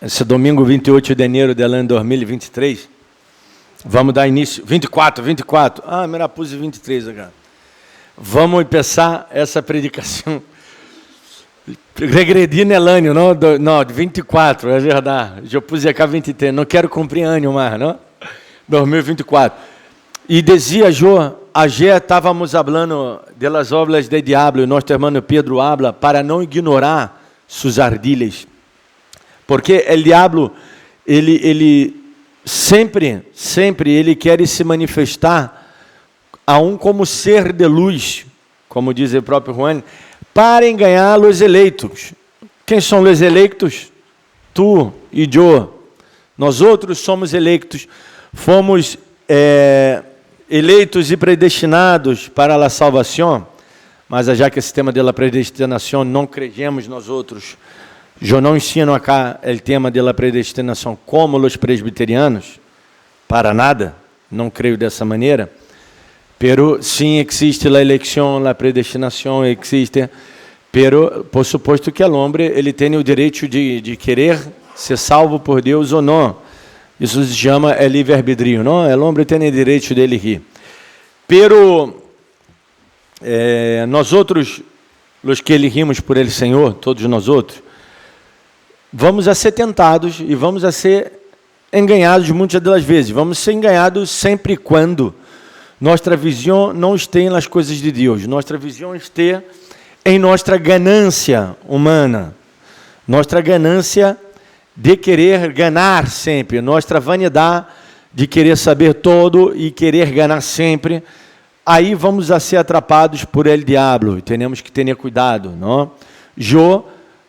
Esse domingo 28 de janeiro do ano 2023, vamos dar início, 24, me la puse 23 agora. Vamos começar essa predicação. Regredi nell'anno, não, 24, é verdade. Eu pus cá 23, não quero cumprir ano mais, não? 2024. E dizia eu, ayer estávamos falando das obras do diabo, e nosso irmão Pedro habla para não ignorar suas ardilhas. Porque o diabo, ele sempre ele quer se manifestar como ser de luz, como diz o próprio Juan, para enganar os eleitos. Quem são os eleitos? Tu e eu. Nós outros somos eleitos, fomos eleitos e predestinados para a salvação, mas já que esse tema da predestinação não creemos nós outros. Eu não ensino acá o tema da predestinação como os presbiterianos, para nada, não creio dessa maneira, pero sim existe a eleição, a predestinação existe, pero por suposto que o homem ele tem o direito de querer ser salvo por Deus ou não. Isso se chama livre-arbítrio, não? O homem tem o direito de elegir. Pero nós outros, os que elegimos por Ele Senhor, todos nós outros, vamos a ser tentados e vamos a ser enganados muitas das vezes. Vamos ser enganados sempre quando nossa visão não esteja nas coisas de Deus. Nossa visão esteja em nossa ganância humana. Nossa ganância de querer ganhar sempre. Nossa vanidade de querer saber todo e querer ganhar sempre. Aí vamos a ser atrapados por el diabo. E temos que ter cuidado, não? Eu,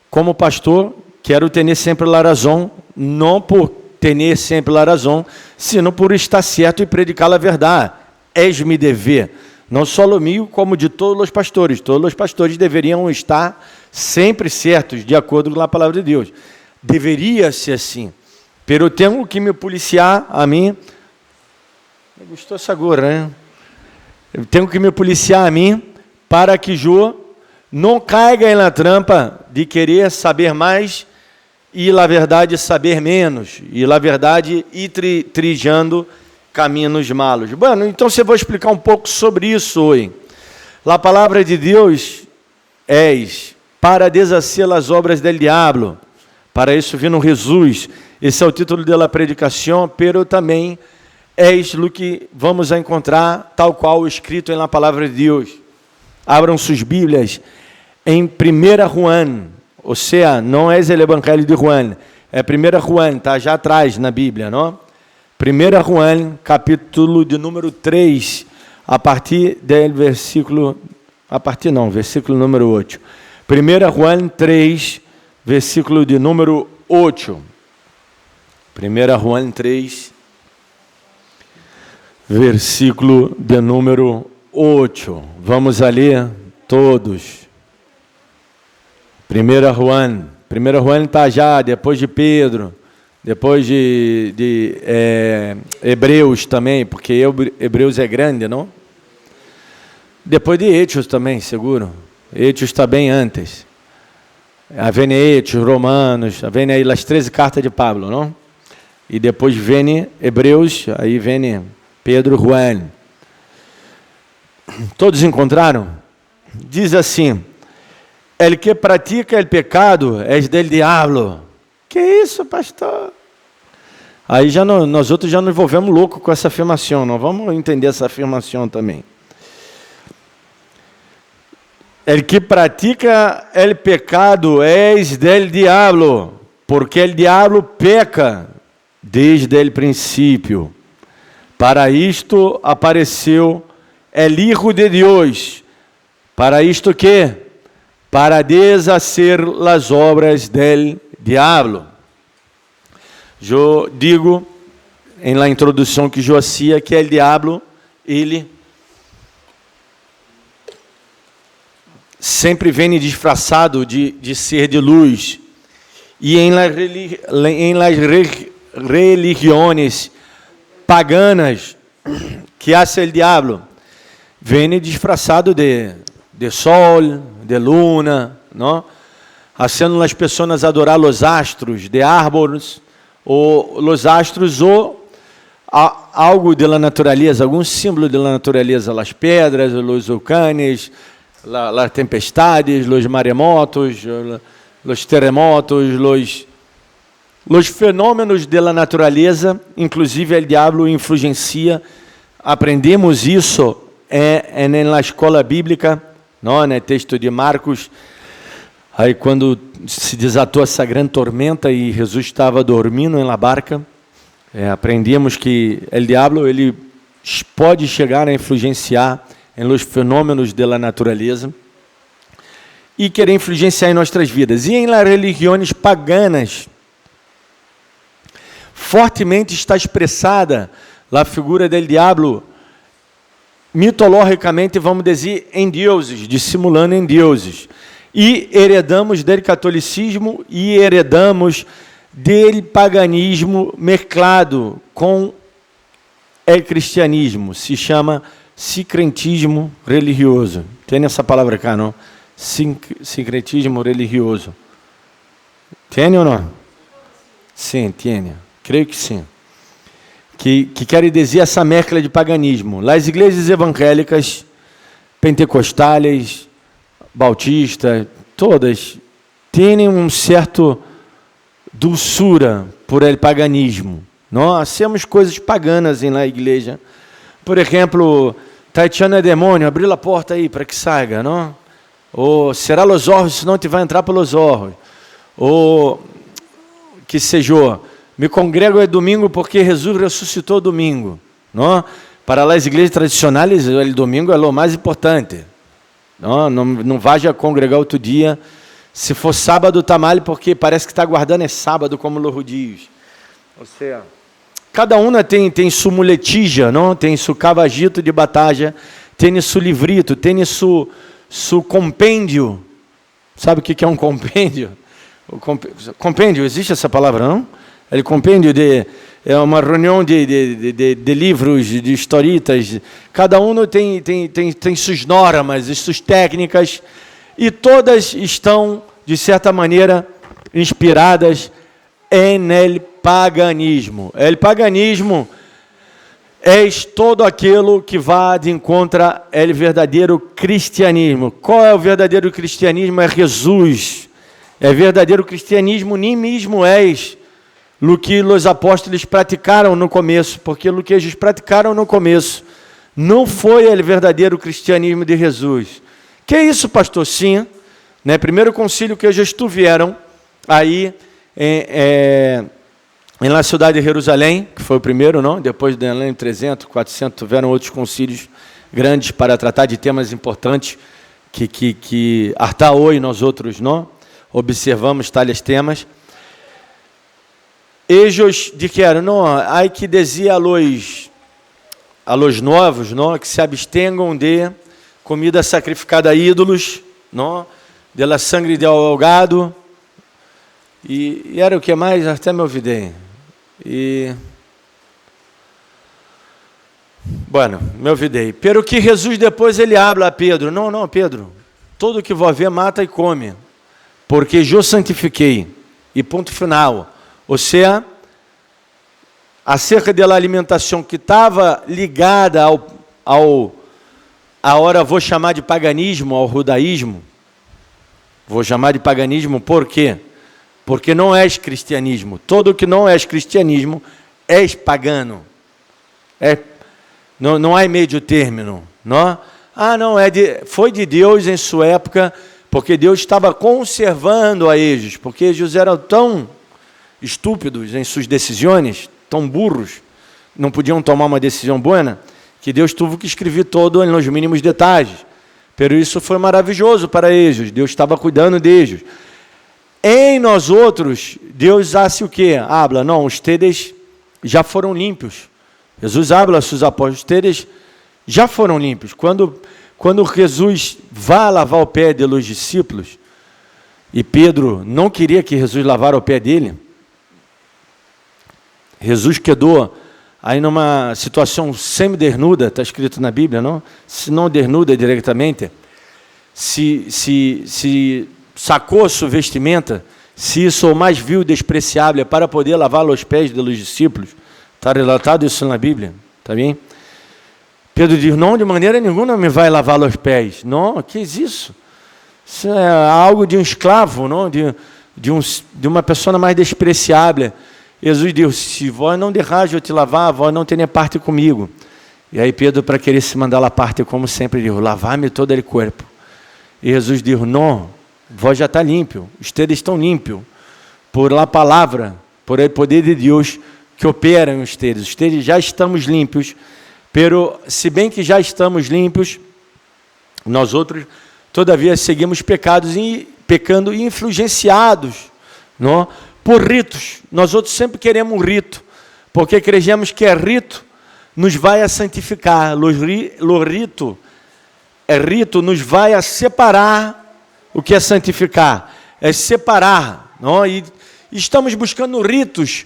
como pastor, quero ter sempre a razão, não por ter sempre a razão, sino por estar certo e predicar a verdade. És-me dever, não só o meu, como de todos os pastores. Todos os pastores deveriam estar sempre certos, de acordo com a palavra de Deus. Deveria ser assim. Pero eu tenho que me policiar a mim. Me gostou essa gorra, né? Eu tenho que me policiar a mim para que eu não caiga na trampa de querer saber mais e, na verdade, saber menos. E, na verdade, ir trilhando caminhos malos. Bueno, então, eu vou explicar um pouco sobre isso hoje. A palavra de Deus é para deshacer as obras del diabo. Para isso vino Jesus. Esse é o título da predicação, pero também é o que vamos a encontrar, tal qual escrito na palavra de Deus. Abram suas Bíblias em 1 Juan, ou seja, não é o Evangelho de Juan, é 1 Juan, está já atrás na Bíblia, não? 1 Juan, capítulo de número 3, a partir do versículo, versículo número 8. 1 Juan 3, versículo de número 8. 1 Juan 3, versículo de número 8. Vamos a ler todos. 1 Juan está já depois de Pedro, depois de Hebreus também, porque Hebreus é grande, não? Depois de Hechos também, seguro. Hechos está bem antes. Vem Hechos, Romanos, vem aí as 13 cartas de Pablo, não? E depois vem Hebreus, aí vem Pedro, Juan. Todos encontraram? Diz assim: el que pratica el pecado es del diablo. Que isso, pastor? Aí nós outros já nos envolvemos louco com essa afirmação. Não vamos entender essa afirmação também. El que pratica el pecado es del diablo, porque el diablo peca desde el princípio. Para isto apareceu el Hijo de Deus. Para isto que? Para deshacer as obras del diablo. Eu digo, em la introdução que eu hacía, que o diabo, ele sempre vem disfarçado de ser de luz. E em las religiões paganas que hace el diablo, vem disfarçado de sol, de luna, não? haciendo las personas adorar los astros de árboles, ou los astros, ou algo de la natureza, algum símbolo de la natureza, as pedras, os vulcanes, as tempestades, os maremotos, os terremotos, os fenômenos de la natureza, inclusive o diabo influencia. Aprendemos isso na escola bíblica, no texto de Marcos, aí quando se desatou essa grande tormenta e Jesus estava dormindo na barca, aprendemos que o diabo ele pode chegar a influenciar em los fenômenos da natureza e querer influenciar em nossas vidas. E em las religiões paganas, fortemente está expressada a figura do diabo, mitologicamente, vamos dizer, em deuses, dissimulando em deuses. E heredamos dele catolicismo e heredamos dele paganismo mesclado com o cristianismo. Se chama sincretismo religioso. Tem essa palavra cá, não? Sincretismo religioso. Tem ou não? Sim, tem. Creio que sim. Que quer dizer essa mescla de paganismo. As igrejas evangélicas, pentecostais, bautistas, todas, têm certo dulçura por el paganismo. Nós temos coisas paganas na igreja. Por exemplo, está echando demônio, abrir a porta aí para que saia, não? Ou será los ojos, senão te vai entrar pelos ojos. Ou que seja, me congrego domingo porque Jesus ressuscitou domingo, não? Para as igrejas tradicionais, o domingo é o mais importante. Não vá congregar outro dia. Se for sábado, está mal, porque parece que está guardando sábado, como os judios. Ou seja, cada uma tem sua muletija, não? Tem seu cavagito de batalha, tem seu livrito, tem seu compêndio. Sabe o que é um compêndio? Compêndio, existe essa palavra, não? O compêndio é uma reunião de livros, de historietas. Cada um tem suas normas e suas técnicas, e todas estão, de certa maneira, inspiradas no paganismo. O paganismo é todo aquilo que vai de encontro ao verdadeiro cristianismo. Qual é o verdadeiro cristianismo? É Jesus. É verdadeiro cristianismo, nem mesmo és o que os apóstolos praticaram no começo, porque o que eles praticaram no começo não foi o verdadeiro cristianismo de Jesus. Que é isso, pastor? Sim, né? Primeiro concílio que eles estiveram aí na cidade de Jerusalém, que foi o primeiro, não? Depois de 300, 400, tiveram outros concílios grandes para tratar de temas importantes que até hoje nós outros não observamos tais temas. Eles disseram, não, há que dizer a los novos, não, que se abstengam de comida sacrificada a ídolos, não, de la sangre de algado, e era o que mais? Até me olvidei. Bueno, me olvidei. Pero que Jesus depois ele habla a Pedro, não, Pedro, todo que vou ver mata e come, porque eu santifiquei, e ponto final. Ou seja, acerca da alimentação que estava ligada agora vou chamar de paganismo, ao judaísmo. Vou chamar de paganismo por quê? Porque não és cristianismo. Todo que não és cristianismo és pagano. Não há meio termo. Não? Foi de Deus em sua época, porque Deus estava conservando a eles, porque eles eram tão estúpidos em suas decisões, tão burros, não podiam tomar uma decisão boa, que Deus teve que escrever todo nos mínimos detalhes. Pero isso foi maravilhoso para eles, Deus estava cuidando deles. Em nós outros, Deus hace o quê? Habla, não, ustedes já foram limpos. Jesus habla a seus apóstolos, ustedes já foram limpos. Quando Jesus vai lavar o pé dos discípulos, e Pedro não queria que Jesus lavara o pé dele, Jesus quedou aí numa situação semi-dernuda, está escrito na Bíblia, não? Se não dernuda diretamente, se sacou a sua vestimenta, se isso é o mais vil e despreciável, para poder lavar os pés dos discípulos. Está relatado isso na Bíblia, tá bem? Pedro diz, não, de maneira nenhuma me vai lavar os pés. Não, que é isso? Isso é algo de um escravo, não? De uma pessoa mais despreciável. Jesus disse, se vós não derraja eu te lavar, vós não tenha parte comigo. E aí Pedro, para querer se mandar a parte, como sempre, diz, lavar-me todo o corpo. E Jesus disse, não, vós já está limpo, vocês estão limpos, por a palavra, por o poder de Deus que opera em vocês já estamos limpos, pero se bem que já estamos limpos, nós outros, todavia, seguimos pecando e influenciados, não? Por ritos. Nós outros sempre queremos um rito, porque acreditamos que rito nos vai a santificar, o rito nos vai a separar. O que é santificar? É separar, não? E estamos buscando ritos,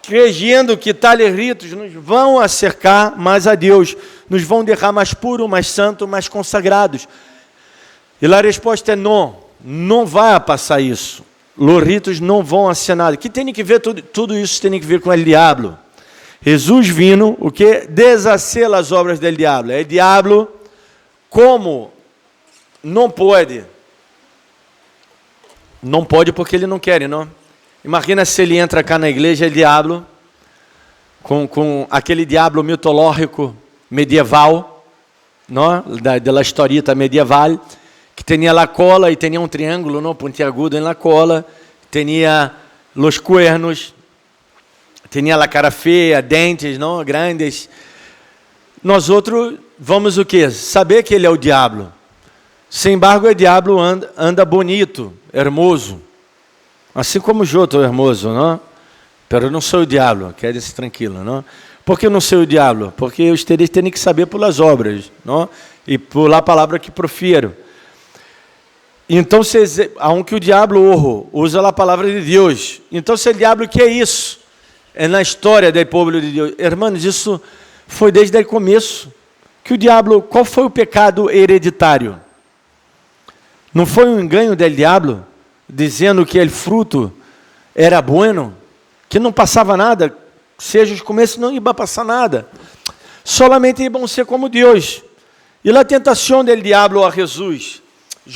crendo que tais ritos nos vão acercar mais a Deus, nos vão deixar mais puros, mais santos, mais consagrados. E a resposta é não, não vai passar isso. Os ritos não vão ser nada. Que tem que ver, tudo isso tem que ver com o diabo. Jesus vindo, o que? Deshacer as obras do diabo. O diabo, como não pode porque ele não quer, não? Imagina se ele entra cá na igreja, o diabo, com aquele diabo mitológico medieval, não? Da historieta medieval, que tinha a cola e tinha um triângulo, não, pontiagudo na cola, tinha os cuernos, tinha a cara feia, dentes, não, grandes. Nós outros vamos o quê? Saber que ele é o diabo. Sem embargo, o diabo anda bonito, hermoso, assim como o outro hermoso, não? Pero eu não sou o diabo, quede-se tranquilo, não? Por que eu não sou o diabo? Porque os teres têm que saber pelas obras, não? E por a palavra que profiro. Então, aunque o diabo usa a palavra de Deus, então se o diabo, que é isso? É na história do povo de Deus. Irmãos, isso foi desde o começo. Que o diabo, qual foi o pecado hereditário? Não foi um engano do diabo, dizendo que o fruto era bueno, que não passava nada, seja os começos, não ia passar nada. Solamente iam ser como Deus. E a tentação do diabo a Jesus?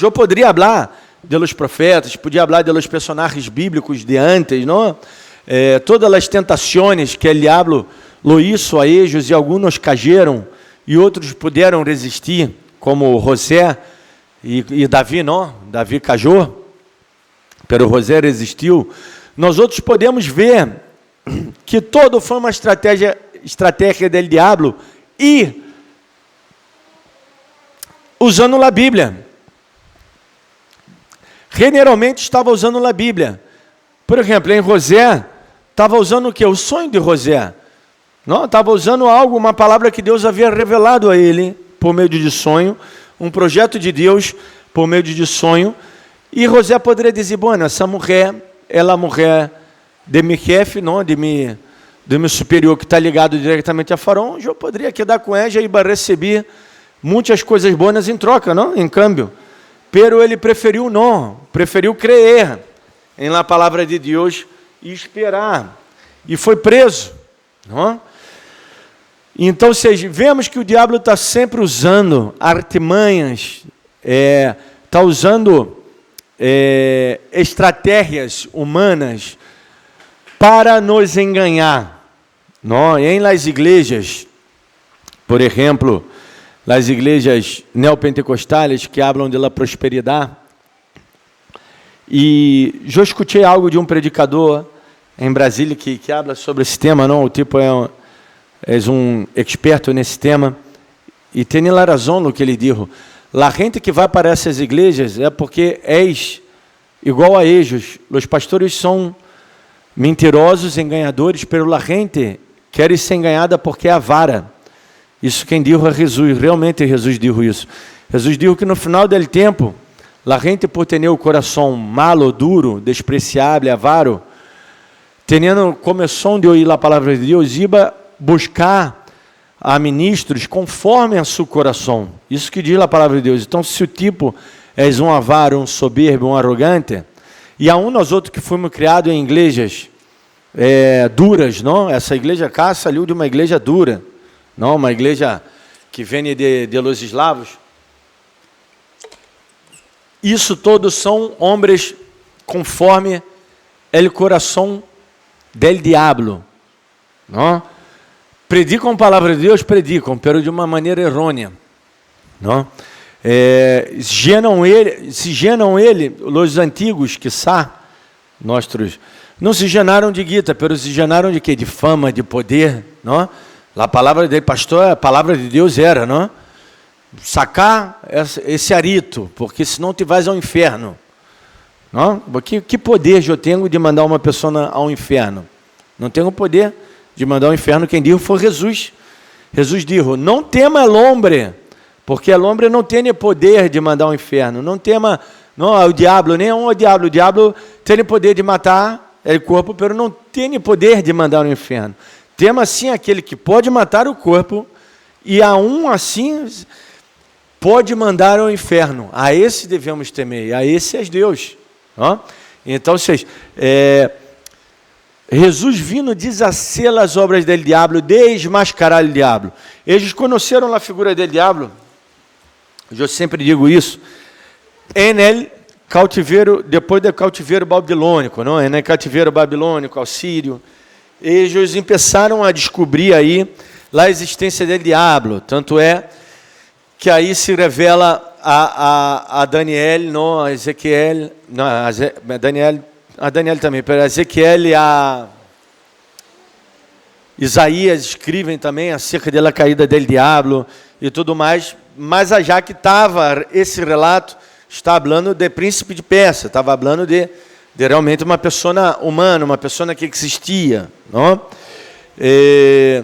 Eu poderia falar dos profetas, podia falar dos personagens bíblicos de antes, não? Todas as tentações que o diabo lo hizo a ellos, e alguns cayeron, e outros puderam resistir, como José e Davi, não? Davi cajou, pero José resistiu. Nós outros podemos ver que todo foi uma estratégia do diabo, e usando a Bíblia. Generalmente estava usando a Bíblia. Por exemplo, em José, estava usando o quê? O sonho de José. Não, estava usando algo, uma palavra que Deus havia revelado a ele, por meio de sonho, um projeto de Deus, por meio de sonho. E José poderia dizer, bueno, essa mulher, ela é a mulher de meu chefe, não, de meu superior, que está ligado diretamente a Faraó, eu poderia quedar com ela e receber muitas coisas boas em troca, não? Em câmbio. Pero ele preferiu não, preferiu crer em la palavra de Deus e esperar. E foi preso. Não? Então, vemos que o diabo está sempre usando artimanhas, está usando estratégias humanas para nos enganar. Não? E em las igrejas, por exemplo, as igrejas neopentecostais que falam da prosperidade. E eu escutei algo de um predicador em Brasília que fala sobre esse tema, não? O tipo é um experto nesse tema, e tem razão no que ele disse. A gente que vai para essas igrejas é porque és igual a eles. Os pastores são mentirosos, enganadores, pero a gente quer ser enganada porque é avara. Isso quem disse é Jesus, realmente Jesus disse isso. Jesus disse que no final do tempo, a gente por ter o coração malo, duro, despreciável, avaro, tendo começou de ouvir a palavra de Deus, iba buscar a ministros conforme a seu coração. Isso que diz a palavra de Deus. Então, se o tipo és um avaro, um soberbo, um arrogante. E a nós outros que fomos criados em igrejas duras, não? Essa igreja cá saiu de uma igreja dura, não? Uma igreja que vem de los eslavos. Isso todos são homens conforme el coração del diablo, não? Predicam a palavra de Deus, predicam, pero de uma maneira errônea, não? Se genam ele, os antigos, quiçá, nossos, não se genaram de guita, pero se genaram de quê? De fama, de poder, não? A palavra dele, pastor, a palavra de Deus era, não? Sacar esse arito, porque senão te vais ao inferno, não? Que poder eu tenho de mandar uma pessoa ao inferno? Não tenho poder de mandar ao inferno. Quem disse foi Jesus. Jesus disse: não tema el hombre, porque el hombre não tem poder de mandar ao inferno. Não tema, não, o diabo, nem o diabo. O diabo tem poder de matar o corpo, mas não tem poder de mandar ao inferno. Tema sim aquele que pode matar o corpo e assim pode mandar ao inferno. A esse devemos temer, a esse é Deus. Ó? Então, vocês, Jesus vindo deshacer as obras del diabo, desmascarar o diabo. Eles conheceram a figura del diabo, eu sempre digo isso, en el cautiveiro, depois do cautiveiro babilônico, não? En el cativeiro babilônico, ao sírio, eles começaram a descobrir aí a existência del diabo, tanto é que aí se revela a Daniel, não, a Ezequiel, não, a Daniel também, pero a Ezequiel e a Isaías escrevem também acerca da caída del diabo e tudo mais, mas já que estava esse relato, está falando de príncipe de Pérsia, estava falando de realmente uma pessoa humana, uma pessoa que existia, não? E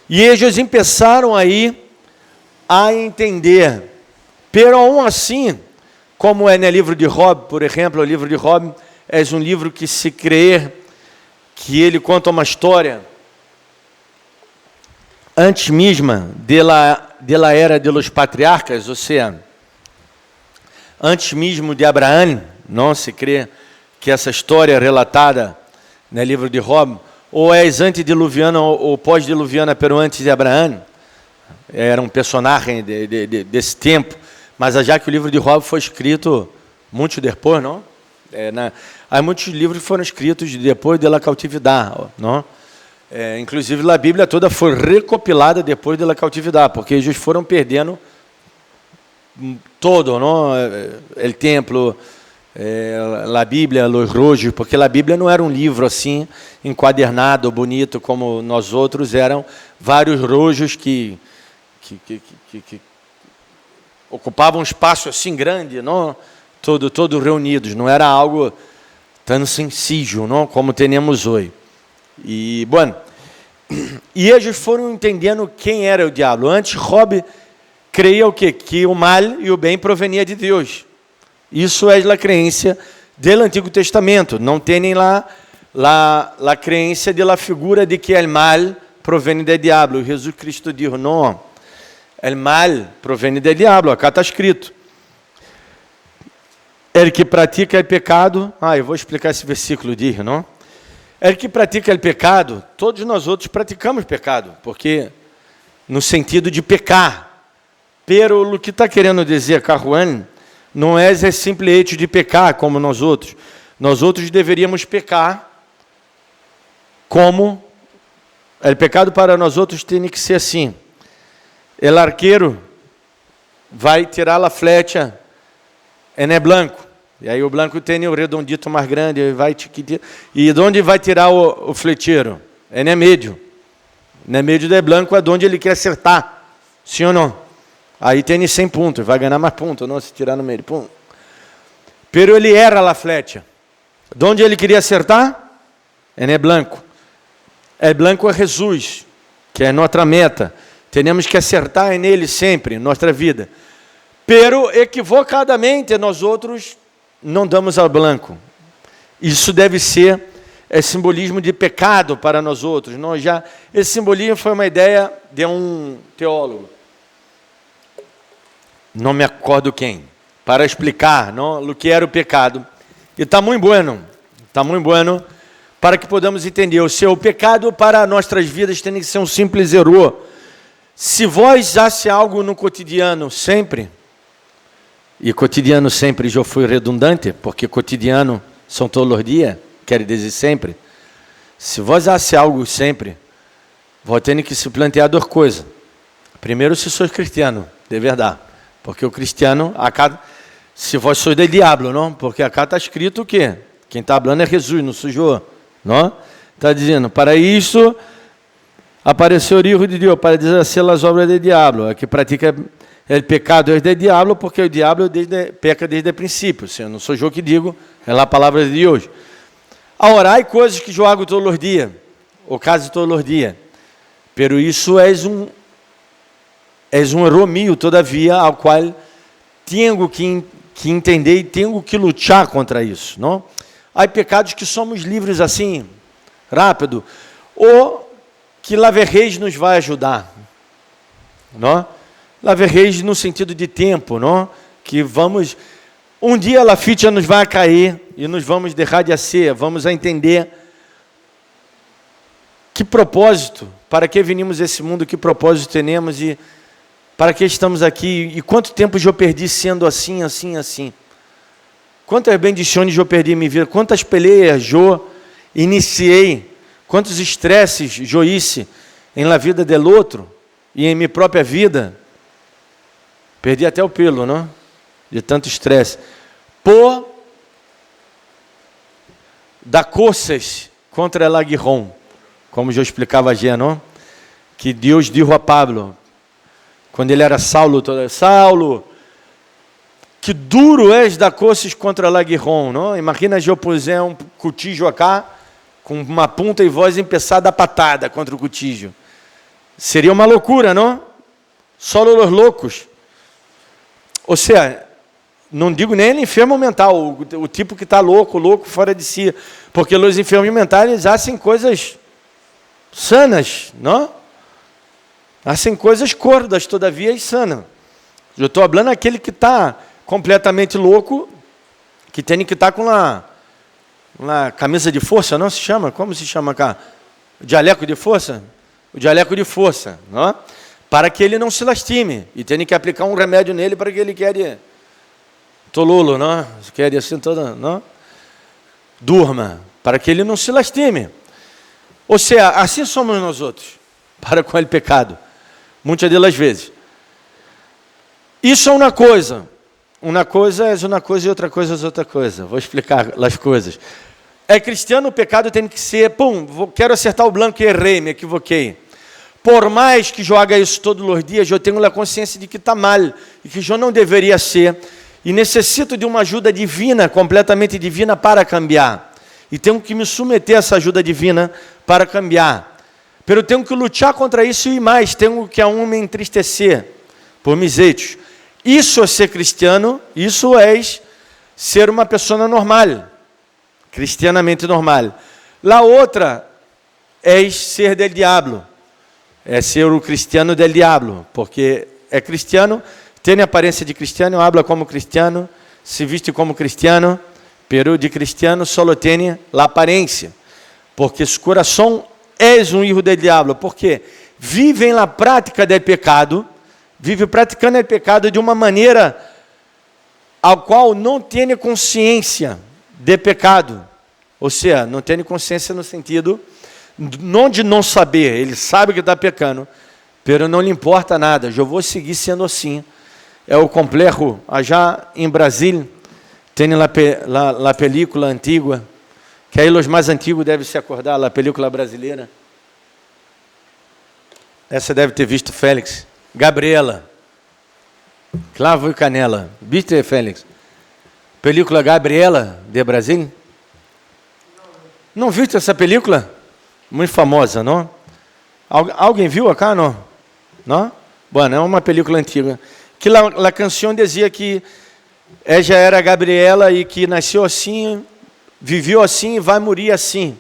eles começaram aí a entender, pero aún assim, como é no livro de Job, por exemplo, o livro de Job é um livro que se crê que ele conta uma história antes mesma da era de los patriarcas, ou seja, antes mesmo de Abraão, não se crê que essa história relatada no livro de Job, ou é antediluviana ou pós-diluviana, pero antes de Abraão, era um personagem desse tempo, mas já que o livro de Job foi escrito muito depois, não? Há muitos livros foram escritos depois da cautividade, não? Inclusive a Bíblia toda foi recopilada depois da cautividade, porque eles foram perdendo todo, não? O templo, a Bíblia, os rojos, porque a Bíblia não era um livro assim enquadernado, bonito como nós outros, eram vários rojos que ocupavam um espaço assim grande, não? Todo reunidos, não era algo tão sencillo, não? Como temos hoje. E, bom, e eles foram entendendo quem era o diabo. Antes, Job creia o quê? Que o mal e o bem provenia de Deus. Isso é a crença do Antigo Testamento. Não tem lá a crença da figura de que o mal provém do diabo. Jesus Cristo disse: não, o mal provém do diabo. Acá está escrito: ele que pratica o pecado. Eu vou explicar esse versículo, diz, não? Ele que pratica o pecado, todos nós outros praticamos pecado, porque no sentido de pecar. Pero o que está querendo dizer Carruane não é simplesmente de pecar como nós outros. Nós outros deveríamos pecar como o pecado para nós outros tem que ser assim. O arqueiro vai tirar a flecha em branco. E aí o branco tem o redondito mais grande, vai tiquitito. E de onde vai tirar o flecheiro? É no meio. No meio do branco é de onde ele quer acertar. Sim ou não? Aí tem 100 pontos, vai ganhar mais pontos, não se tirar no meio. Pum. Pero ele erra a flecha. De onde ele queria acertar? É no branco. O branco é Jesus, que é nossa meta. Temos que acertar nele sempre, nossa vida. Pero equivocadamente nós outros não damos ao branco. Isso deve ser simbolismo de pecado para nós outros. Esse simbolismo foi uma ideia de um teólogo. Não me acordo quem. para explicar, não, o que era o pecado. E está muito bueno para que podamos entender. O seu pecado para nossas vidas tem que ser um simples erro. Se vós hace algo no cotidiano sempre, e cotidiano sempre já foi redundante, porque cotidiano são todos os dias, quer dizer sempre. Se vós hace algo sempre, vós tem que se plantear duas coisas. Primeiro, se sois cristiano, de verdade. Porque o cristiano, acá, se vós sois del diablo, não? Porque acá está escrito o quê? Quem está falando é Jesus, não sou eu, não? Está dizendo, para isso apareceu o Hijo de Deus, para deshacer as obras do diabo. É que pratica o pecado é do diabo, porque o diabo peca desde o princípio. Eu não sou eu que digo, é lá a palavra de Deus. A orar coisas que eu hago todos os dias, ou quase todos os dias. Pero isso é um erro meu, todavia, ao qual tenho que entender e tenho que lutar contra isso, não? Há pecados que somos livres assim, rápido, ou que Laverreis nos vai ajudar, não? Laverreis no sentido de tempo, não? Que vamos, um dia a Lafite nos vai cair e nos vamos deixar de ser, vamos a entender que propósito, para que vinimos a esse mundo, que propósito temos e para que estamos aqui e quanto tempo eu perdi sendo assim. Quantas bendições eu perdi em minha vida, quantas peleias eu iniciei, quantos estresses eu hice em la vida del outro e em minha própria vida. Perdi até o pelo, não? De tanto estresse. Por dar coisas contra el aguijón, como eu explicava já, não? Que Deus disse a Pablo, quando ele era Saulo, que duro és dar coisas contra el aguijón, não? Imagina eu puser um cuchillo acá, com uma punta e voz empezar a dar patada contra o cuchillo. Seria uma loucura, não? Só os loucos. Ou seja, não digo nem ele enfermo mental, o tipo que está louco fora de si, porque os enfermos mentais fazem coisas sanas, não? Fazem coisas cordas, todavia, e sanas. Eu estou falando aquele que está completamente louco, que tem que estar com uma camisa de força, não se chama? Como se chama cá? O jaleco de força? O jaleco de força, não? Para que ele não se lastime. E tem que aplicar um remédio nele para que ele quede tolulo, não? Quede assim toda, não? Durma, para que ele não se lastime. Ou seja, assim somos nós outros, para com o pecado, muitas delas vezes. Isso é uma coisa é uma coisa e outra coisa é outra coisa. Vou explicar as coisas. É cristiano, o pecado tem que ser, quero acertar o blanco e errei, me equivoquei. Por mais que eu haga isso todos os dias, eu tenho a consciência de que está mal e que eu não deveria ser. E necessito de uma ajuda divina, completamente divina, para cambiar. E tenho que me submeter a essa ajuda divina para cambiar. Pero tenho que lutar contra isso e mais, tenho que aún me entristecer por mis hechos. Isso é ser cristiano, isso é ser uma pessoa normal, cristianamente normal. La outra é ser del diablo. É ser o cristiano del diablo, porque é cristiano, tem aparência de cristiano, habla como cristiano, se veste como cristiano, pero de cristiano só tem a aparência, porque seu coração é um hijo del diablo, porque vive na prática do pecado, vive praticando o pecado de uma maneira ao qual não tem consciência de pecado, ou seja, não tem consciência no sentido não de não saber, ele sabe que está pecando, pero não lhe importa nada, eu vou seguir sendo assim. É o complexo, já em Brasília, tem a película antiga, que aí os mais antigos devem se acordar, a película brasileira. Essa deve ter visto, Félix. Gabriela. Clavo e Canela. Viste, Félix? Película Gabriela, de Brasília? Não viste essa película? Muito famosa, não? Alguém viu acá, não? Não? Bueno, é uma película antiga. Que a canção dizia que ela já era Gabriela e que nasceu assim, viveu assim e vai morrer assim.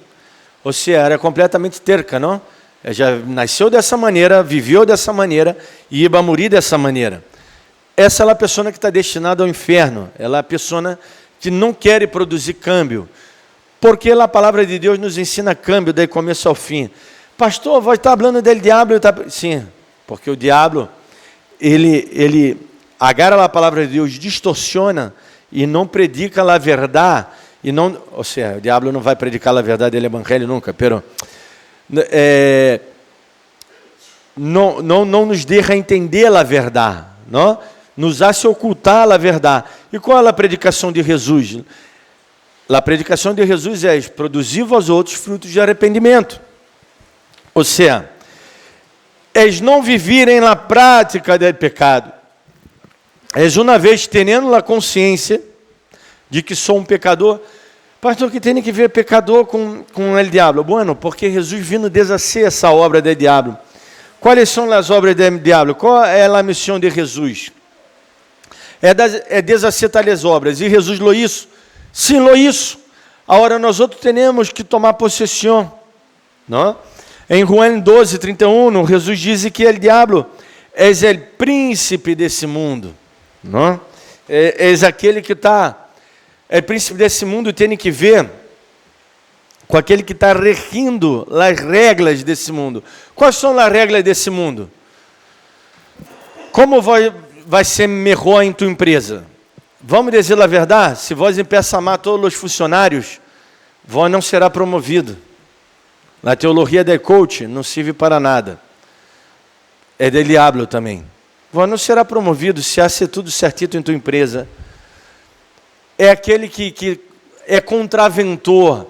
Ou seja, era completamente terca, não? Ela já nasceu dessa maneira, viveu dessa maneira e ia morrer dessa maneira. essa é a pessoa que está destinada ao inferno. Ela é a pessoa que não quer produzir câmbio. Porque a palavra de Deus nos ensina câmbio, daí começo ao fim. Pastor, vai estar falando del diabo? Sim, porque o diabo, ele agarra a palavra de Deus, distorciona e não predica a verdade. E não, ou seja, o diabo não vai predicar a verdade do evangelho nunca, pero não nos deixa entender a verdade, não? Nos hace ocultar a verdade. E qual é a predicação de Jesus? A predicação de Jesus é produzir vós outros frutos de arrependimento. Ou seja, é não vivirem na prática do pecado. É uma vez tendo a consciência de que sou um pecador. Pastor, que tem que ver pecador com o diabo? Bueno, porque Jesus vindo desfazer essa obra do diabo. Quais são as obras do diabo? Qual é a missão de Jesus? É desfazer tais obras. E Jesus lo isso? Sim, lo isso. Agora nós outros temos que tomar possessão, não? Em João 12:31, Jesus diz que o diabo é o príncipe desse mundo, não? É aquele que é príncipe desse mundo, tem que ver com aquele que está regindo as regras desse mundo. Quais são as regras desse mundo? Como vai ser melhor em tua empresa? Vamos dizer a verdade? Se vós empeçar a amar todos os funcionários, vós não será promovido. A teologia de coach não serve para nada. É del diabo também. Vós não será promovido se há ser tudo certito em tua empresa. É aquele que é contraventor,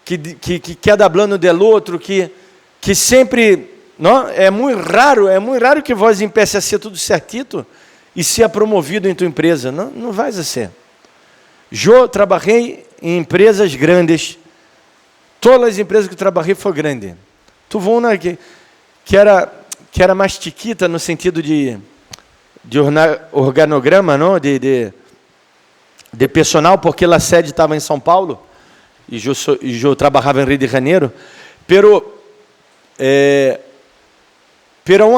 que quer dar plano del outro, que sempre... Não? É muito raro que vós empeça a ser tudo certito e ser promovido em tua empresa. Não vai ser. Eu trabalhei em empresas grandes. Todas as empresas que eu trabalhei foram grandes. Tu vou na que era mais chiquita no sentido de organograma, não? De personal, porque a sede estava em São Paulo e eu trabalhava em Rio de Janeiro. Pero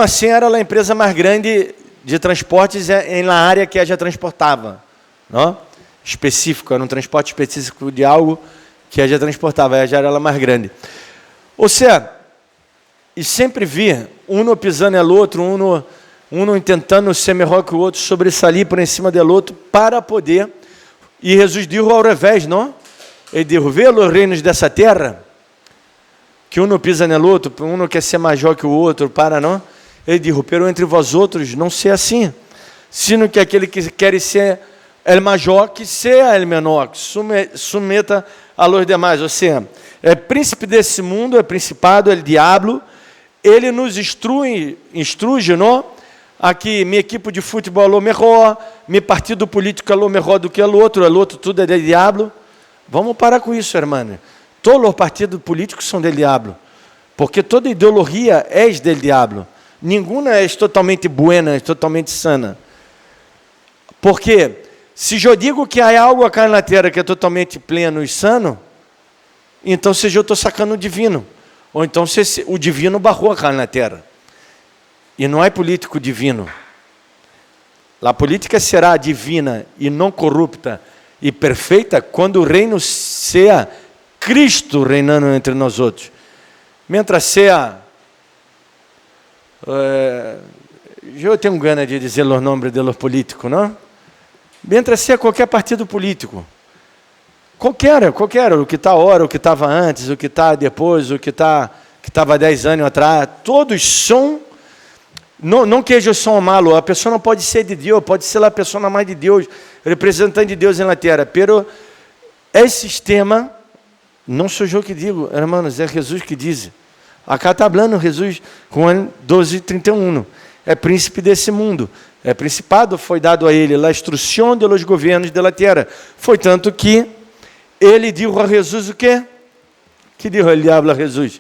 assim era a empresa mais grande de transportes na área que ela já transportava, não? Específico, era um transporte específico de algo que ela já transportava, ela já era a mais grande. Ou seja, e sempre vi um pisando no outro, um tentando ser melhor que o outro, sobressair por em cima do outro, para poder. E Jesus disse ao revés, não? Ele disse, vê os reinos dessa terra, que um pisa no outro, um quer ser maior que o outro, para não? Ele disse, pero entre vós outros não ser assim, sino que aquele que quer ser o maior, que seja o menor, que submeta a los demais. Ou seja, é príncipe desse mundo, é principado, é o diabo, ele nos instrui, não? Aqui, minha equipe de futebol é melhor, meu partido político é melhor do que o outro tudo é do diabo. Vamos parar com isso, irmão. Todos os partidos políticos são do diabo, porque toda ideologia é do diabo. Nenhuma é totalmente buena, é totalmente sana. Porque se eu digo que há algo aqui na terra que é totalmente pleno e sano, então se eu estou sacando o divino. Ou então o divino barrou aqui na terra. E não é político divino. A política será divina e não corrupta e perfeita quando o reino seja Cristo reinando entre nós outros. Mientras seja... eu tenho gana de dizer os nomes dos políticos, não? Mientras seja qualquer partido político. Qualquer, o que está agora, o que estava antes, o que está depois, o que estava 10 anos atrás, todos são... Não que eles são malos, a pessoa não pode ser de Deus, pode ser a pessoa mais de Deus, representante de Deus na terra, pero esse sistema, não sou eu que digo, irmãos, é Jesus que diz. Acá está falando Jesus, João 12:31, é príncipe desse mundo, é principado, foi dado a ele a instrução dos governos da terra, foi tanto que ele disse a Jesus o quê? Que disse o diabo a Jesus?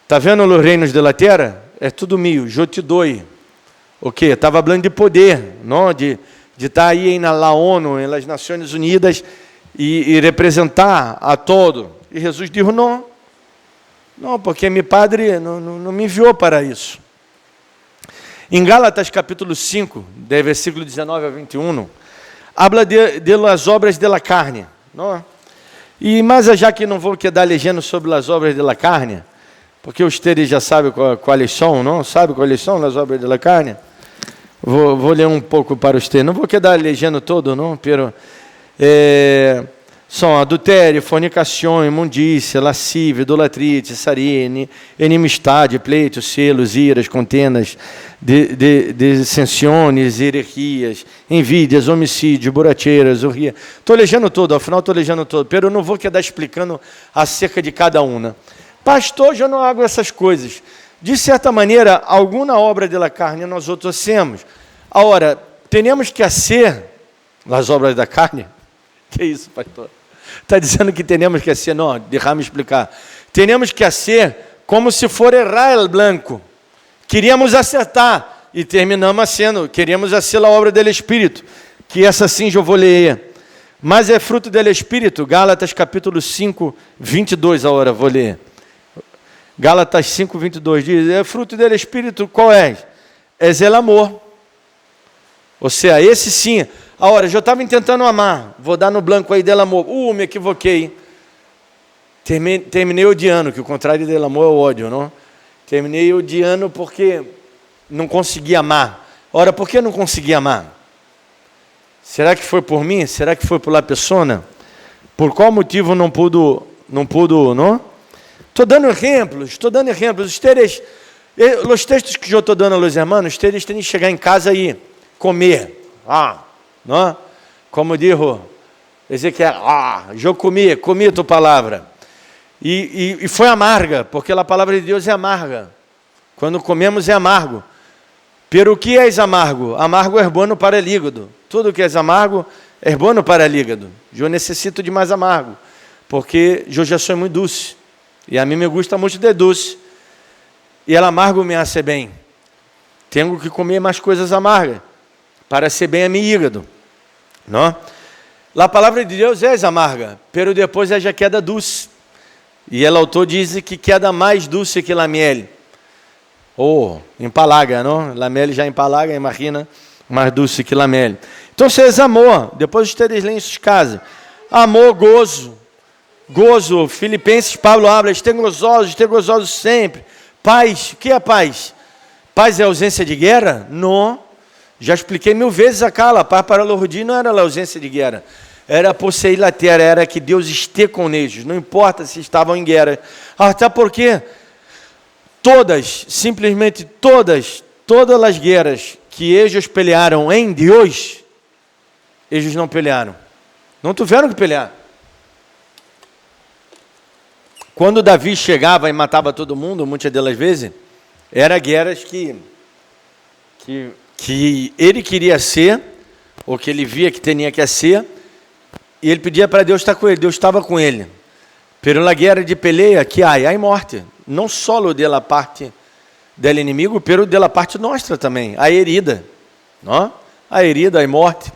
Está vendo os reinos da terra? É tudo meu, eu te dou. O quê? Estava falando de poder, não? De estar aí na ONU, nas Nações Unidas, e representar a todo. E Jesus disse, não, porque meu padre não me enviou para isso. Em Gálatas capítulo 5, de versículo 19 a 21, habla de las obras de la carne, não? E mas já que não vou quedar legendo sobre as obras de la carne, porque vocês já sabem quais são, não? Sabe quais são as obras de la carne? Vou ler um pouco para vocês. Não vou quedar legendo todo, não, pero são adultério, fornicação, imundícia, lascívia, idolatria, tissaria, enemistade, pleitos, selos, iras, contendas, dissensiones, heresias, envídias, homicídio, borracheiras, orgia. Estou legendo todo, afinal estou legendo todo, pero eu não vou quedar explicando acerca de cada uma. Pastor, eu não hago essas coisas. De certa maneira, alguma obra de la carne nós outros hacemos. Agora, temos que fazer as obras da carne? Que isso, pastor? Está dizendo que temos que ser, não, deixa-me explicar. Temos que ser como se for errar el blanco. Queríamos acertar e terminamos sendo, queríamos ser a obra do Espírito, que essa sim eu vou ler. Mas é fruto do Espírito, Gálatas capítulo 5, 22, agora vou ler. Gálatas 5, 22 diz, é fruto do Espírito, qual é? É o amor. Ou seja, esse sim. Agora, eu estava tentando amar, vou dar no blanco aí del amor. Me equivoquei. Terminei odiando, que o contrário del amor é o ódio, não? Terminei odiando porque não consegui amar. Ora, por que não consegui amar? Será que foi por mim? Será que foi por la persona? Por qual motivo não pude, não? Estou dando exemplos. Os textos que eu estou dando aos irmãos, eles têm que chegar em casa e comer. Não? Como diz Ezequiel, eu comi tua palavra. E foi amarga, porque a palavra de Deus é amarga. Quando comemos é amargo. Pero o que é amargo? Amargo é bueno para o hígado. Tudo que é amargo é bueno para o hígado. Eu necessito de mais amargo, porque eu já sou muito doce. E a mim me gusta muito de doce. E ela amargo me hace bem. Tenho que comer mais coisas amargas para ser bem a meu hígado. Não? A palavra de Deus é amarga, pero depois já queda doce. E o autor diz que queda mais doce que a miel. Empalaga, não? La miel já empalaga, imagina, mais doce que a miel. Então, vocês amor, depois vocês leem em suas casas. Amor, gozo. Filipenses, Paulo habla, estejam gozosos sempre. Paz, o que é paz? Paz é ausência de guerra? Não. Já expliquei 1000 vezes acá, a paz para o Rudi não era a ausência de guerra. Era possuir a terra, era que Deus esteja com eles. Não importa se estavam em guerra. Até porque simplesmente todas as guerras que eles pelearam em Deus, eles não pelearam. Não tiveram que pelear. Quando Davi chegava e matava todo mundo, muitas delas vezes, eram guerras que ele queria ser, ou que ele via que tinha que ser, e ele pedia para Deus estar com ele. Deus estava com ele. Pela guerra de peleia, que há morte. Não só da parte do inimigo, pero da parte nossa também. A herida. Não? A herida, a morte.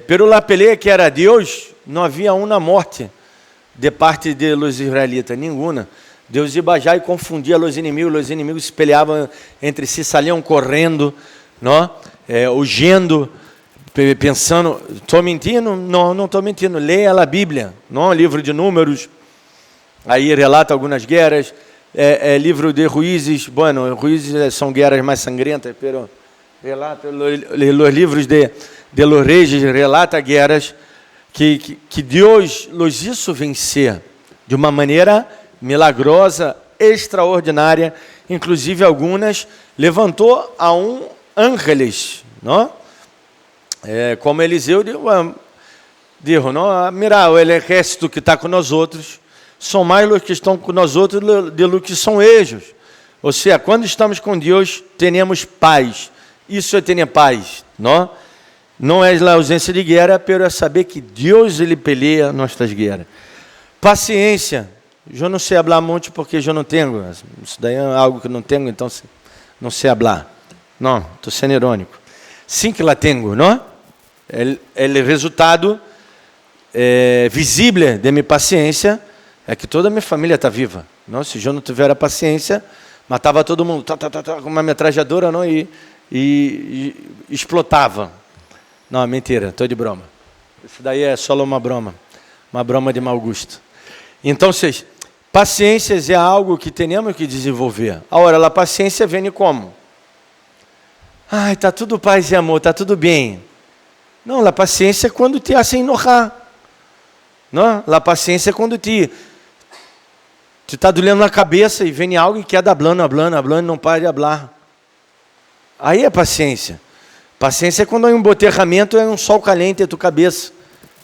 Pero la peleia que era Deus, não havia uma morte de parte de los israelitas, nenhuma. Deus ia bajar e confundia os inimigos se peleavam entre si, saíam correndo, não? Huyendo, pensando, estou mentindo? Não estou mentindo, leia a Bíblia, não? Livro de Números, aí relata algumas guerras, livro de Juízes, Juízes são guerras mais sangrentas, pero relata, os livros de los reis relata guerras que Deus los hizo vencer de uma maneira milagrosa, extraordinária, inclusive algumas levantou a ángeles, não? Como Eliseu dijo, não? Mira, o exército que está com nós outros são mais os que estão com nós outros do que são eles. Ou seja, quando estamos com Deus, temos paz. Isso é ter paz, não? Não é a ausência de guerra, pero é saber que Deus ele peleia nossas guerras. Paciência. Eu não sei falar muito porque eu não tenho. Isso daí é algo que eu não tenho, então não sei falar. Não, estou sendo irônico. Sim que la tenho, não? O resultado visível de minha paciência é que toda a minha família está viva. Não? Se eu não tiver a paciência, Matava todo mundo, com uma metralhadora, não, e explotava. Não, mentira, estou de broma. Isso daí é só uma broma de mau gosto. Então, paciência é algo que temos que desenvolver. Agora, a paciência vem como? Ai, está tudo paz e amor, está tudo bem. Não, a paciência é quando te hacen enojar. Não, a paciência é quando te está doendo na cabeça e vem algo e quer hablando, e não para de hablar. Aí é paciência. Paciência é quando há um emboterramento, é um sol caliente em tua cabeça.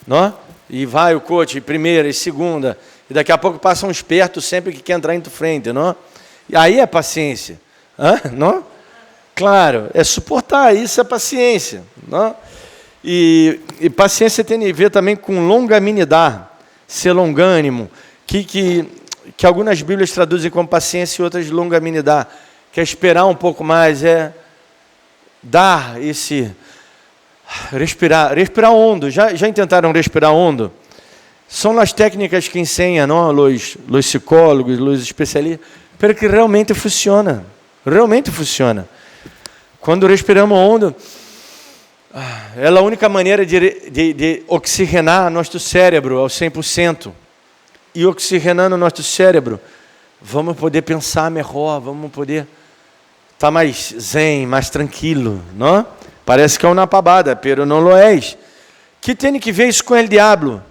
Não? E vai o coach, primeira e segunda, e daqui a pouco passa um esperto sempre que quer entrar em tua frente. Não? E aí é paciência. Não? Claro, é suportar, isso é paciência. Não? E paciência tem a ver também com longanimidade, ser longânimo, que algumas Bíblias traduzem como paciência e outras longanimidade, que é esperar um pouco mais, é dar esse... Respirar hondo. Já tentaram respirar hondo? São as técnicas que ensinam, não? Os psicólogos, os especialistas, para que realmente funciona. Realmente funciona. Quando respiramos hondo, é a única maneira de oxigenar nosso cérebro ao 100%. E oxigenando nosso cérebro, vamos poder pensar melhor, vamos poder estar mais zen, mais tranquilo, não? Parece que é uma pabada, pero não lo és. Que tem que ver isso com o diabo?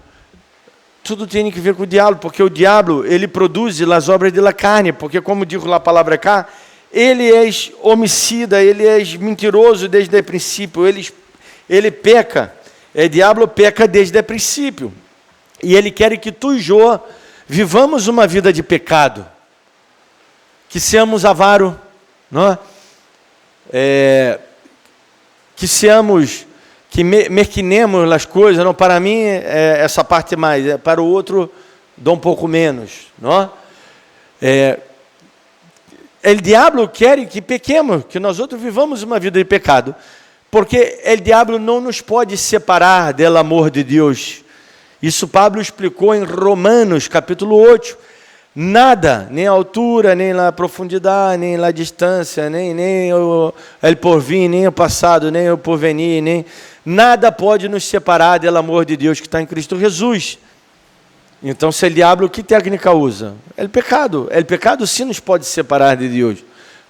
Tudo tem que ver com o diabo, porque o diabo, ele produz as obras da carne, porque como diz a palavra cá, ele é homicida, ele é mentiroso desde o princípio, ele peca, o diabo peca desde o princípio, e ele quer que tu e eu vivamos uma vida de pecado, que seamos avaros, não? Que seamos, que merquinemos as coisas, não? Para mim, essa parte mais, para o outro, dá um pouco menos, não? O diabo quer que pequemos, que nós outros vivamos uma vida de pecado, porque o diabo não nos pode separar do amor de Deus. Isso Pablo explicou em Romanos, capítulo 8. Nada, nem a altura, nem a profundidade, nem a distância, nem o porvir, nem o passado, nem o porvenir, nem nada pode nos separar do amor de Deus que está em Cristo Jesus. Então, se o diabo, que técnica usa? É o pecado. O pecado sim nos pode separar de Deus.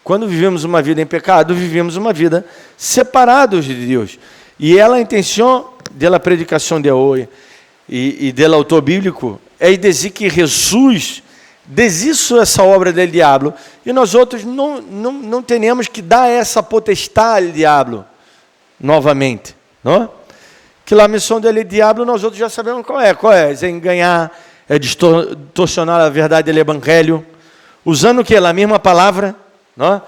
Quando vivemos uma vida em pecado, vivemos uma vida separados de Deus. E a intenção da predicação de hoje e do autor bíblico é dizer que Jesus deshizo essa obra do diabo, e nós outros não temos que dar essa potestade ao diabo novamente, não? Que a missão do diabo nós outros já sabemos qual é enganar, é distorcionar a verdade do evangelho, usando o que? A mesma palavra, não?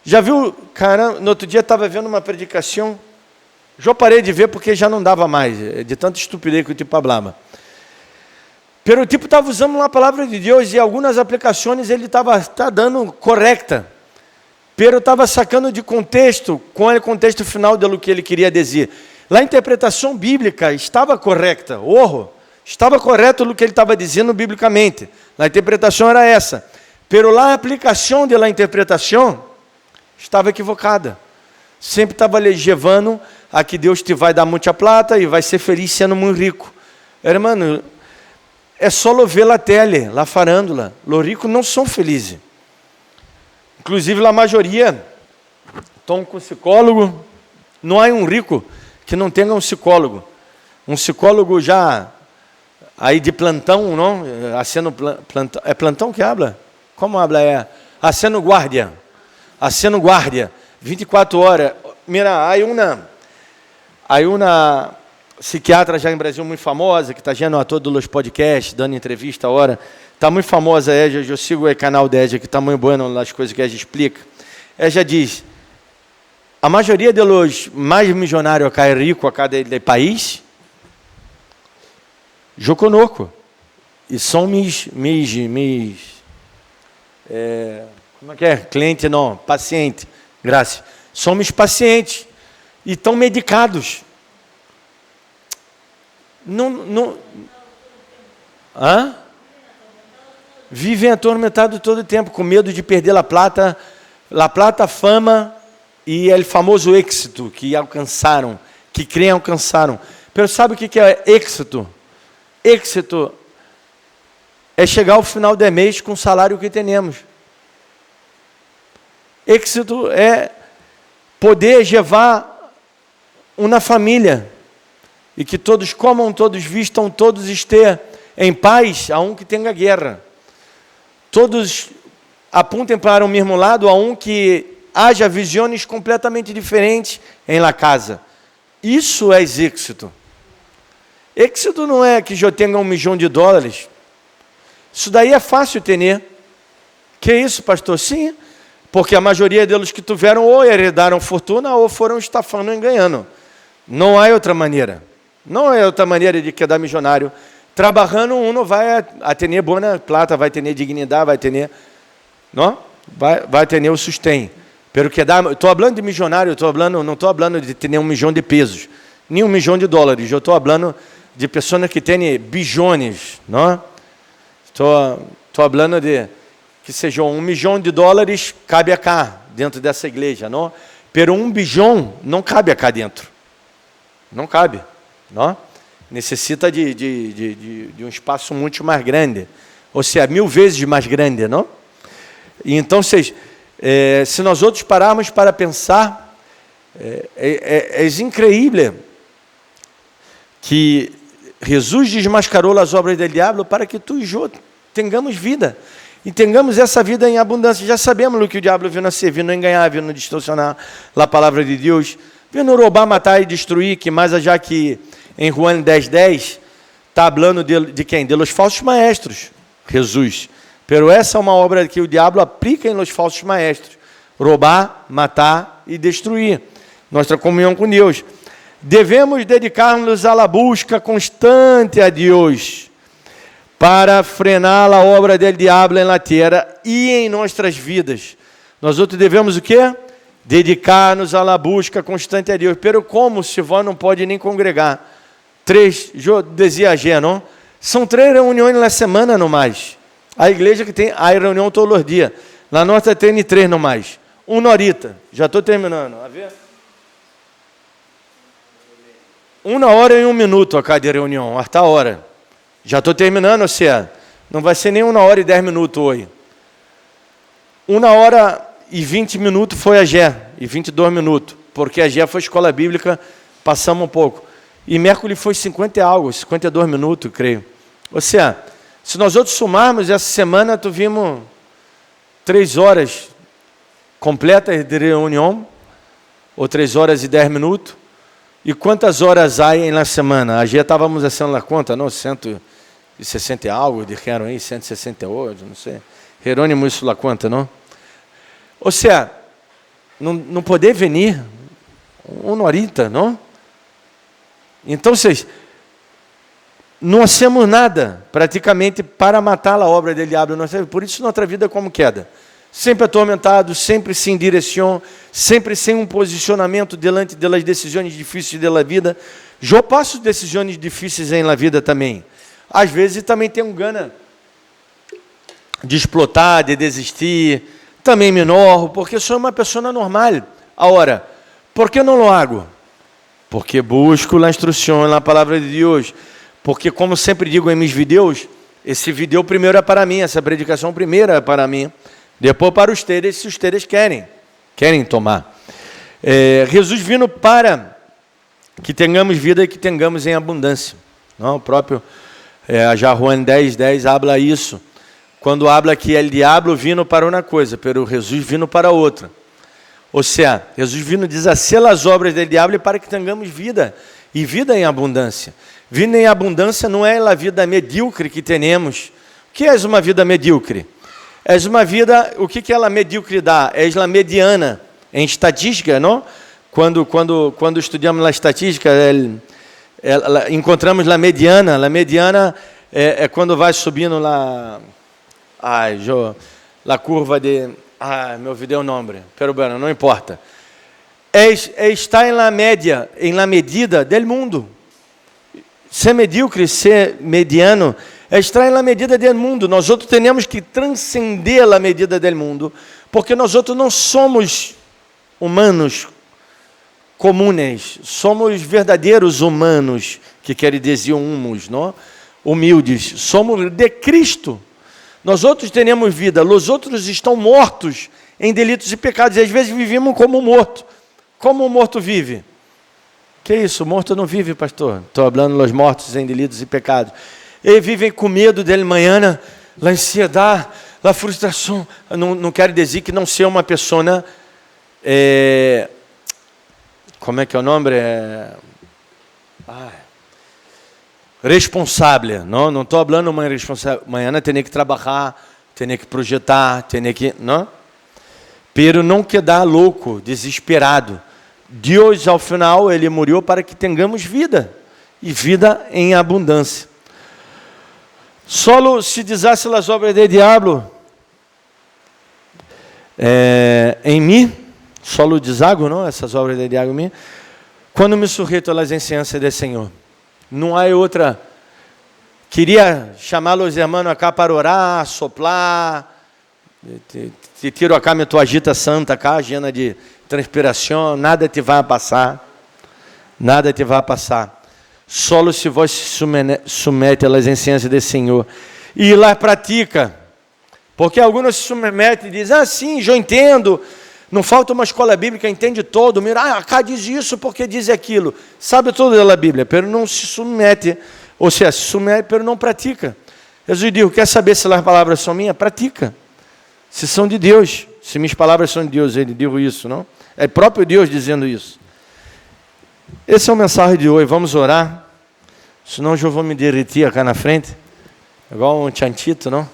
Já viu, cara, no outro dia estava vendo uma predicação, já parei de ver porque já não dava mais, de tanta estupidez que o tipo falava. Pero o tipo estava usando uma palavra de Deus e algumas aplicações ele estava dando correta. Pero estava sacando de contexto, com o contexto final do que ele queria dizer. A interpretação bíblica estava correta, estava correto o que ele estava dizendo biblicamente. A interpretação era essa. Pero a aplicação da interpretação estava equivocada. Sempre estava levando a que Deus te vai dar muita plata e vai ser feliz sendo muito rico. Hermano, é só ver a tele, a farândula. Os ricos não são felizes. Inclusive, a maioria estão com psicólogo. Não há um rico que não tenha um psicólogo. Um psicólogo já aí de plantão, não? Aceno plantão. É plantão que habla? Como habla? Aceno guardia. Aceno guardia. 24 horas. Mira, aí uma psiquiatra já em Brasil muito famosa, que está vendo a todos os podcasts, dando entrevista a hora, está muito famosa, eu sigo o canal dela, que está muito bueno nas coisas que ela explica. Ela já diz, a maioria dos mais milionários acá é rico acá do país, eu conheço, e são como é que é? Cliente não, paciente, graças. Somos pacientes, e estão medicados. vivem atormentados todo o tempo, com medo de perder la plata, fama e o famoso êxito que alcançaram, que creem alcançaram. Mas sabe o que é êxito? Êxito é chegar ao final do mês com o salário que temos. Êxito é poder levar uma família e que todos comam, todos vistam, todos estejam em paz, a um que tenha guerra. Todos apontem para o mesmo lado, a um que haja visões completamente diferentes em la casa. Isso é êxito. Êxito não é que eu tenha $1 milhão. Isso daí é fácil ter. Que isso, pastor? Sim, porque a maioria deles que tiveram ou herdaram fortuna ou foram estafando e enganando. Não há outra maneira. Não é outra maneira de quedar milionário. Trabalhando, não vai ter boa plata, vai ter dignidade, vai ter, não? Vai ter o sustento. Pelo que dá, estou falando de milionário, não estou falando de ter $1 milhão de pesos, nem $1 milhão. Eu estou falando de pessoas que têm bilhões, não? Estou falando de que seja $1 milhão cabe cá dentro dessa igreja, não? Pero $1 bilhão não cabe cá dentro, não cabe, não? Necessita de um espaço muito mais grande, ou seja, 1000 vezes mais grande, não? E então, se nós outros pararmos para pensar, é incrível que Jesus desmascarou as obras do diabo para que tu e eu tenhamos vida, e tenhamos essa vida em abundância. Já sabemos o que o diabo viu nascer, vindo enganar, vindo distorcionar a palavra de Deus, vindo roubar, matar e destruir, que mais já que em Juan 10:10, está falando de quem? De los falsos maestros, Jesus. Pero essa é uma obra que o diabo aplica em los falsos maestros. Roubar, matar e destruir. Nossa comunhão com Deus. Devemos dedicar-nos à busca constante a Deus, para frenar a obra do diabo na terra e em nossas vidas. Nós outros devemos o quê? Dedicar-nos à busca constante a Deus. Pero como se vós não pode nem congregar? 3, eu dizia, não? São 3 reuniões na semana, no mais. A igreja que tem a reunião todos os dias. Na nossa tem 3 no mais. 1 horita. Já estou terminando. A ver? 1 hora e 1 minuto a cada reunião. Até a hora. Já estou terminando, ou seja, não vai ser nem 1 hora e 10 minutos hoje. 1 hora e 20 minutos foi a Gé. E 22 minutos. Porque a Gé foi escola bíblica, passamos um pouco. E Mercury foi 50 e algo, 52 minutos, creio. Ou seja, se nós outros somarmos, essa semana tivemos 3 horas completas de reunião, ou 3 horas e 10 minutos. E quantas horas há na semana? A gente estávamos fazendo a conta, não? 160 e algo, dijeron aí, 168, não sei. Jerônimo, isso lá conta, não? Ou seja, não poder venir 1 horita, não? Então, vocês não hacemos nada, praticamente, para matar a obra do diabo. Por isso, nossa vida é como queda. Sempre atormentado, sempre sem direção, sempre sem um posicionamento diante das decisões difíceis da vida. Eu passo decisões difíceis na vida também. Às vezes, também tenho gana de explotar, de desistir. Também me enojo, porque sou uma pessoa normal. Agora, por que não lo hago? Porque busco a instrução na palavra de Deus. Porque, como sempre digo em meus vídeos, esse vídeo primeiro é para mim, essa predicação primeiro é para mim, depois para os teres, se os teres querem tomar. Jesus vindo para que tenhamos vida e que tenhamos em abundância. Não, o próprio já Juan 10:10 habla isso, quando habla que o diabo vindo para uma coisa, pero Jesus vindo para outra. Ou seja, Jesus vindo deshacer as obras do diabo para que tenhamos vida, e vida em abundância. Vida em abundância não é a vida medíocre que temos. O que é uma vida medíocre? É uma vida, o que ela medíocre dá? É a mediana, em estatística, não? Quando estudamos a estatística, encontramos a mediana. A mediana é quando vai subindo lá, a curva de... me olvidei o nome, pero bueno, não importa. Está em la medida del mundo. Ser medíocre, ser mediano, extraem a medida do mundo. Nós outros temos que transcender a medida do mundo, porque nós outros não somos humanos comuns, somos verdadeiros humanos, que quer dizer humus, não? Humildes. Somos de Cristo. Nós outros temos vida, os outros estão mortos em delitos e pecados, e às vezes vivemos como morto. Como o morto vive? Que isso? O morto não vive, pastor. Estou falando dos mortos em delitos e pecados. Eles vivem com medo de manhã, a ansiedade, a frustração. Não quero dizer que não ser uma pessoa, como é que é o nome? Responsável. Não estou falando uma responsabilidade. Amanhã tem que trabalhar, tem que projetar, tem que... Não? Pero não quedar louco, desesperado. Deus, ao final, Ele morreu para que tenhamos vida. E vida em abundância. Solo se deshace as obras do diabo em mim, solo deshago, não? Essas obras do diabo em mim, quando me sujeito às ensinanças do Senhor. Não há outra. Queria chamar os irmãos acá para orar, soplar, te tiro acá minha toalhita santa acá, llena de transpiração, nada te vai passar, nada te vai passar. Solo se vós se submete às ensinanças do Senhor e lá pratica, porque alguns se submetem e dizem, sim, eu entendo, não falta uma escola bíblica, entende todo, mira, acá diz isso porque diz aquilo, sabe tudo da Bíblia, pero não se submete, ou seja, se submete, pero não pratica. Jesus diz, quer saber se as palavras são minhas? Pratica, se são de Deus, se minhas palavras são de Deus, ele diz isso, não? É próprio Deus dizendo isso. Esse é o mensagem de hoje. Vamos orar. Senão eu vou me derreter aqui na frente. Igual um chantito, não?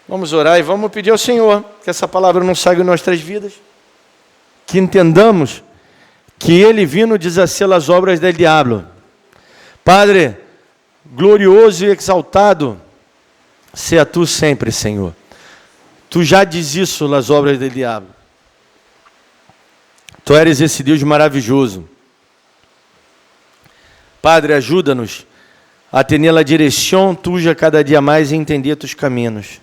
Vamos orar e vamos pedir ao Senhor que essa palavra não saia de nossas vidas. Que entendamos que Ele vindo desacer as obras do diabo. Padre, glorioso e exaltado, seja Tu sempre, Senhor. Tu já diz isso nas obras do diabo. Tu eres esse Deus maravilhoso. Padre, ajuda-nos a ter a direção Tuya cada dia mais e entender Tus caminhos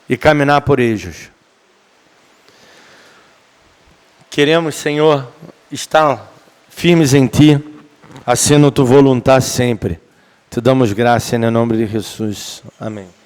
e caminhar por eles. Queremos, Senhor, estar firmes em Ti, sendo Tu voluntad sempre. Te damos graça em nome de Jesus. Amém.